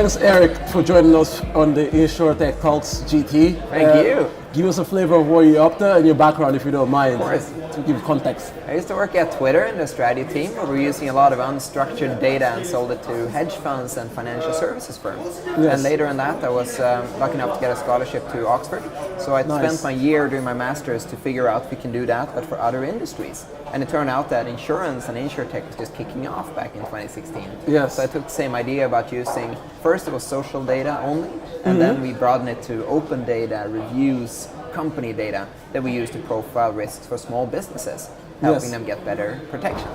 thanks Erik for joining us on the InsurTech Talks GT. Thank you. Give us a flavor of what you're up to and your background, if you don't mind, Of course. to give context. I used to work at Twitter in the strategy team, where we're using a lot of unstructured data and sold it to hedge funds and financial services firms. Yes. And later in that, I was lucky enough to get a scholarship to Oxford. So I spent my year doing my master's to figure out if we can do that, but for other industries. And it turned out that insurance and insurtech was just kicking off back in 2016. Yes. So I took the same idea about using, first it was social data only, and then we broadened it to open data, reviews, company data that we use to profile risks for small businesses, helping them get better protection.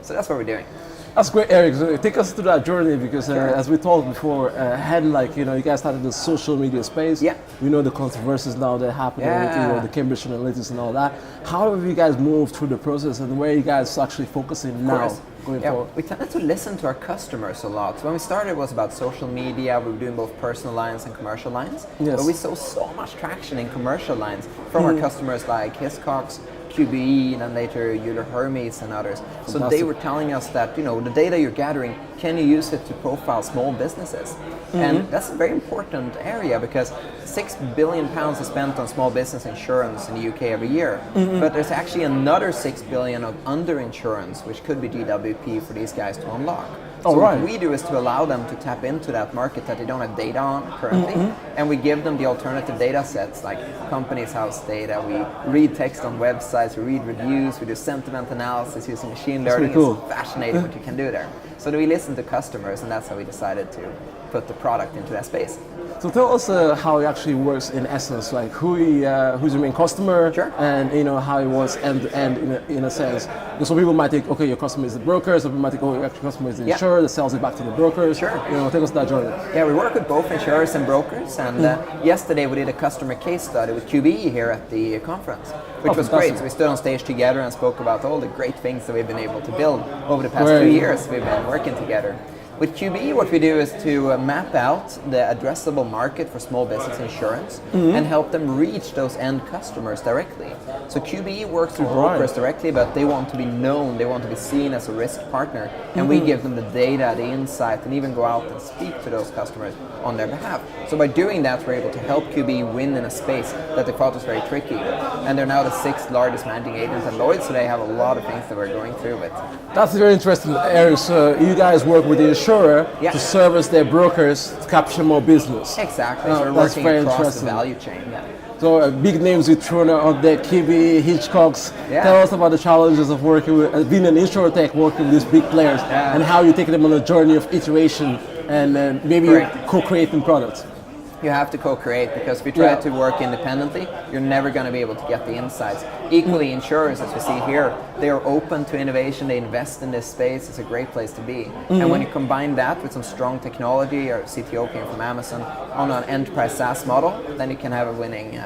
So that's what we're doing. That's great, Erik. So take us through that journey because, as we talked before, you guys started the social media space. Yeah. We know the controversies now that are happening with the Cambridge Analytics and all that. How have you guys moved through the process, and where are you guys actually focusing now going forward? We tended to listen to our customers a lot. So when we started, it was about social media. We were doing both personal lines and commercial lines. Yes. But we saw so much traction in commercial lines from our customers like Hesus, QBE, and then later Euler Hermes and others. So they were telling us that, the data you're gathering, can you use it to profile small businesses? And that's a very important area because £6 billion is spent on small business insurance in the UK every year. But there's actually another £6 billion of underinsurance, which could be DWP for these guys to unlock. So what we do is to allow them to tap into that market that they don't have data on currently, and we give them the alternative data sets like companies' house data. We read text on websites, we read reviews, we do sentiment analysis using machine learning. Cool. It's fascinating what you can do there. So we listen to customers, and that's how we decided to put the product into that space. So tell us how it actually works in essence, like who's your main customer, and how it works end to end in a sense. Because some people might think, okay, your customer is the broker. Some people might think, oh, your actual customer is the insurer that sells it back to the brokers. Take us that journey. Yeah, we work with both insurers and brokers. And yesterday we did a customer case study with QBE here at the conference, which was great. So we stood on stage together and spoke about all the great things that we've been able to build over the past 2 years. We've been working together. With QBE, what we do is to map out the addressable market for small business insurance and help them reach those end customers directly. So QBE works with brokers directly, but they want to be known, they want to be seen as a risk partner, and we give them the data, the insight, and even go out and speak to those customers on their behalf. So by doing that, we're able to help QBE win in a space that they thought was very tricky. And they're now the 6th largest managing agent at Lloyd's, so they have a lot of things that we're going through with. That's very interesting, Erik. So you guys work with the insurer to service their brokers to capture more business. Exactly. So we're working across the value chain. So big names with Turner on there, QBE, Hitchcocks. Tell us about the challenges of working with, being an insurtech, working with these big players, and how you take them on a journey of iteration and maybe co-creating products. You have to co-create, because if you try to work independently, you're never going to be able to get the insights. Equally, insurers, as we see here, they are open to innovation, they invest in this space. It's a great place to be. And when you combine that with some strong technology, our CTO came from Amazon, on an enterprise SaaS model, then you can have a winning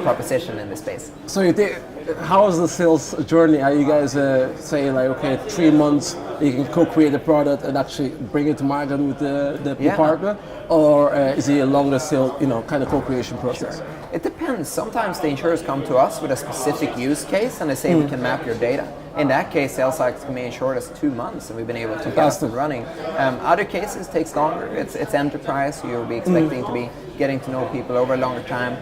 proposition in this space. So you think, how is the sales journey? Are you guys saying like, okay, 3 months, you can co-create a product and actually bring it to market with the partner? Or is it a longer sales, kind of co-creation process? It depends. Sometimes the insurers come to us with a specific use case and they say we can map your data. In that case, sales cycles can be as short as 2 months, and we've been able to get up and running. Other cases takes longer. It's enterprise, so you'll be expecting to be getting to know people over a longer time.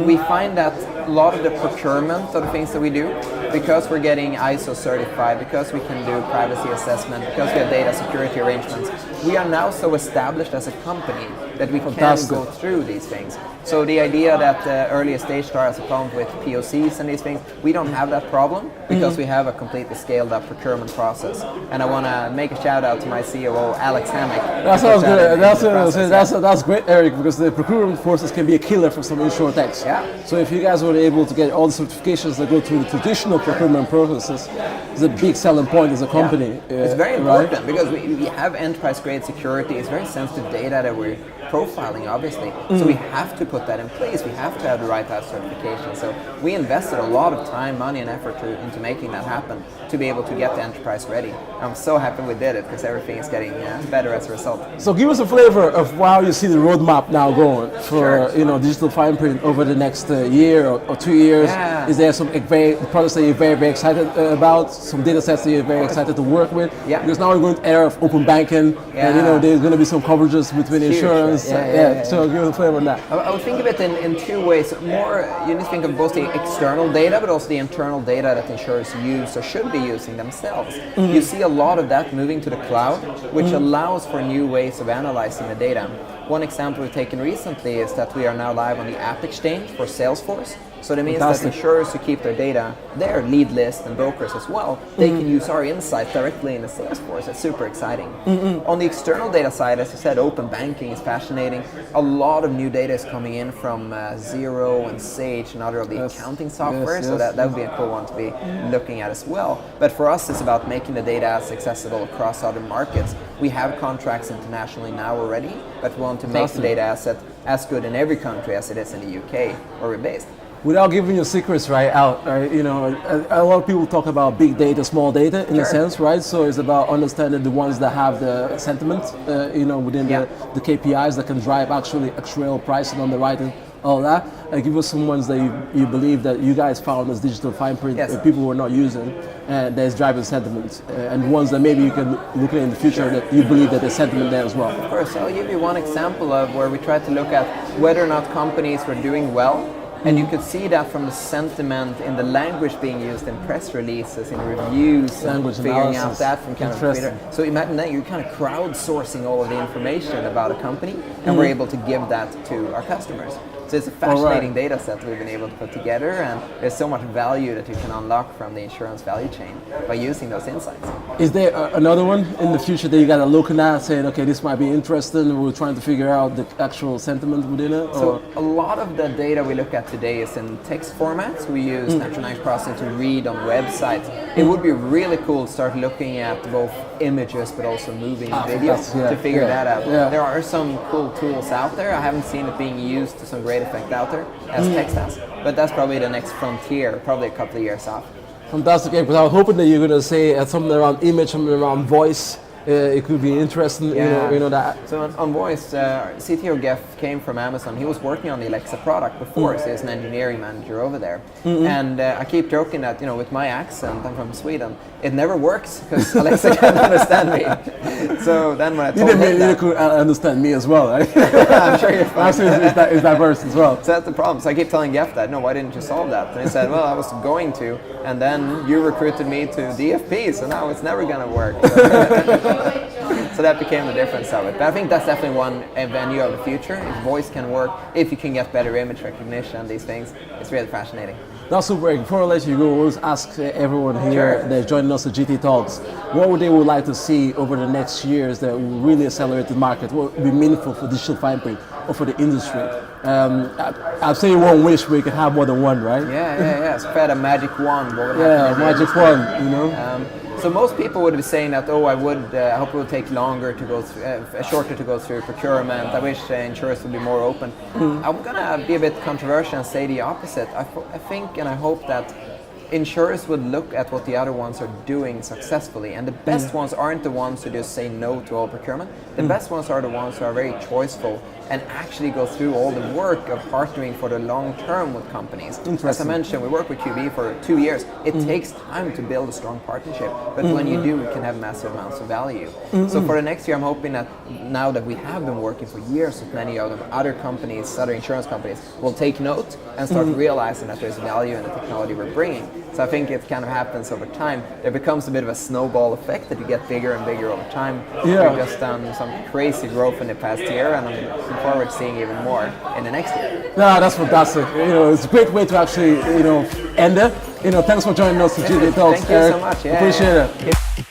We find that a lot of the procurement of the things that we do, because we're getting ISO certified, because we can do privacy assessment, because we have data security arrangements, we are now so established as a company that we can go through these things. So the idea that earlier stage startups have come with POCs and these things, we don't have that problem because we have a completely scaled up procurement process. And I want to make a shout out to my COO, Alex Hammack. That sounds good. That's great, Erik, because the procurement process can be a killer for some insurtechs. So if you guys were able to get all the certifications that go through the traditional procurement processes, it's a big selling point as a company. It's very important because we have enterprise grade security. It's very sensitive data that we're profiling, obviously. So we have to put that in place. We have to have the right type of certification. So we invested a lot of time, money, and effort into making that happen to be able to get the enterprise ready. I'm so happy we did it because everything is getting better as a result. So give us a flavor of how you see the roadmap now going for digital fine print over the next year or 2 years. Is there some products that you're very excited about? Some data sets that you're very excited to work with? Yeah. Because now we're going to era of open banking, and there's going to be some coverages between insurance. So give us a flavor on that. I would think of it in two ways. More, you need to think of both the external data, but also the internal data that insurers use or should be using themselves. You see a lot of that moving to the cloud, which allows for new ways of analyzing the data. One example we've taken recently is that we are now live on the App Exchange for Salesforce. So that means that insurers who keep their data, their lead list and brokers as well, they can use our insights directly in the Salesforce. It's super exciting. On the external data side, as you said, open banking is fascinating. A lot of new data is coming in from Xero and Sage and other of the accounting software, so that would be a cool one to be looking at as well. But for us, it's about making the data as accessible across other markets. We have contracts internationally now already, but we want to make the data asset as good in every country as it is in the UK, where we're based. Without giving your secrets out, a lot of people talk about big data, small data in a sense, right? So it's about understanding the ones that have the sentiment, within the KPIs that can drive actual pricing, underwriting, all that. Give us some ones that you believe that you guys found as digital fine print that people were not using, and that's driving sentiment, and ones that maybe you can look at in the future that you believe that there's sentiment there as well. Of course, I'll give you one example of where we tried to look at whether or not companies were doing well. And you could see that from the sentiment in the language being used in press releases, in reviews, language figuring analysis. out that from kind of Twitter. So imagine that you're kind of crowdsourcing all of the information about a company, and we're able to give that to our customers. So it's a fascinating data set we've been able to put together, and there's so much value that you can unlock from the insurance value chain by using those insights. Is there another one in the future that you got to look at, saying, okay, this might be interesting, we're trying to figure out the actual sentiment within it? So a lot of the data we look at today is in text formats. We use natural language processing to read on websites. It would be really cool to start looking at both images but also moving videos to figure that out. There are some cool tools out there. I haven't seen it being used to some great effect out there as text has, but that's probably the next frontier, probably a couple of years off. Fantastic, because I was hoping that you're going to say something around image, something around voice. It could be interesting, you know that. So on voice, CTO Geoff came from Amazon. He was working on the Alexa product before, so he's an engineering manager over there. And I keep joking that, with my accent, I'm from Sweden, it never works because Alexa can't understand me. So then when I told him that, you could understand me as well, right? I'm sure you're fine. Actually, it's diverse as well. So that's the problem. So I keep telling Geoff that, no, why didn't you solve that? And he said, well, I was going to, and then you recruited me to DFP, so now it's never going to work. So that became the difference of it. But I think that's definitely one venue of the future. If voice can work, if you can get better image recognition, these things, it's really fascinating. Now, super, before I let you go, we'll ask everyone here that's joining us at GT Talks, what would they would like to see over the next years that will really accelerate the market? What would be meaningful for digital fine print or for the industry? I'd say one wish we could have more than one, right? Yeah. So if I had a magic wand, what would happen? Magic wand, So most people would be saying that, I hope it would take longer to go through, shorter to go through procurement. I wish insurers would be more open. I'm gonna be a bit controversial and say the opposite. I think and I hope that insurers would look at what the other ones are doing successfully, and the best ones aren't the ones who just say no to all procurement. The best ones are the ones who are very choiceful and actually go through all the work of partnering for the long term with companies. As I mentioned, we work with QB for 2 years. It takes time to build a strong partnership, but when you do, it can have massive amounts of value. So for the next year, I'm hoping that now that we have been working for years with many of them, other companies, other insurance companies, will take note and start realizing that there's value in the technology we're bringing. So I think it kind of happens over time. There becomes a bit of a snowball effect that you get bigger and bigger over time. We've just done some crazy growth in the past year, and I'm looking forward to seeing even more in the next year. No, that's fantastic. It's a great way to actually, end it. Thanks for joining us to GT Talks, Thank you so much. Appreciate it.